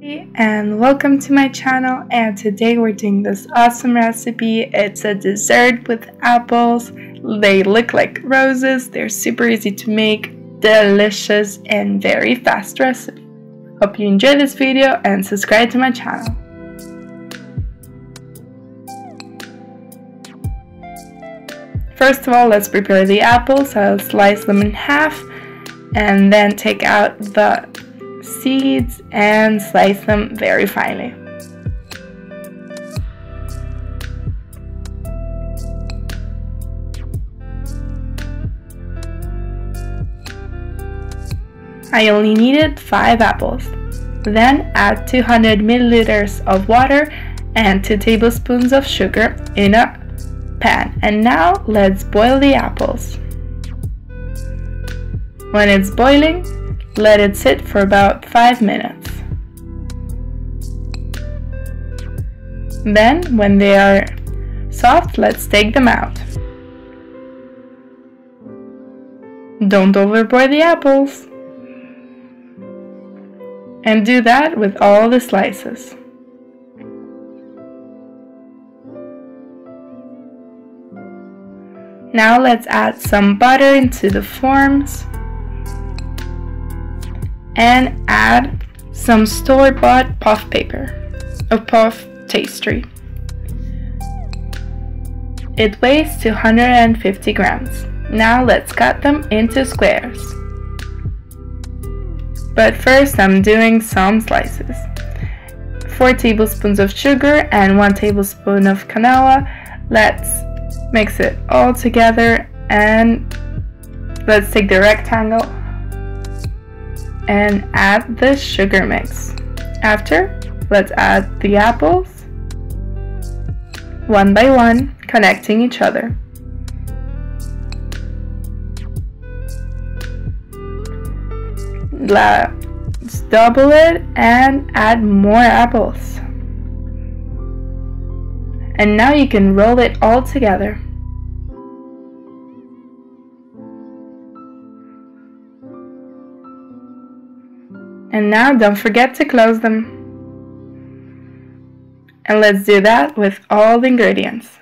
And welcome to my channel, and today we're doing this awesome recipe. It's a dessert with apples. They look like roses. They're super easy to make, delicious, and very fast recipe. Hope you enjoy this video and subscribe to my channel. First of all, let's prepare the apples. I'll slice them in half and then take out the seeds and slice them very finely. I only needed 5 apples. Then add 200 milliliters of water and 2 tablespoons of sugar in a pan. And now let's boil the apples. When it's boiling, let it sit for about 5 minutes. Then, when they are soft, let's take them out. Don't overboil the apples. And do that with all the slices. Now let's add some butter into the forms and add some store-bought puff paper or puff pastry. It weighs 250 grams. Now let's cut them into squares. But first I'm doing some slices. 4 tablespoons of sugar and 1 tablespoon of canola. Let's mix it all together and let's take the rectangle and add the sugar mix. After, let's add the apples one by one, connecting each other. Let's double it and add more apples. And now you can roll it all together. And now don't forget to close them. And let's do that with all the ingredients.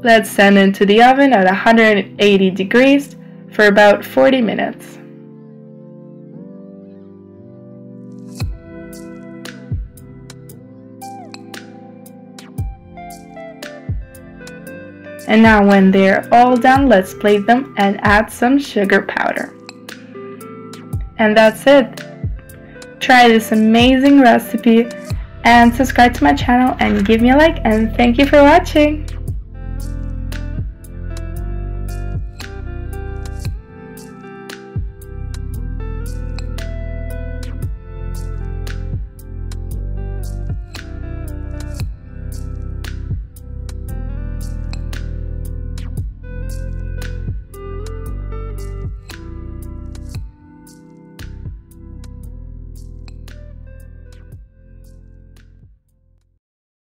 Let's send it to the oven at 180 degrees for about 40 minutes. And now when they're all done, let's plate them and add some sugar powder. And that's it. Try this amazing recipe and subscribe to my channel and give me a like, and thank you for watching.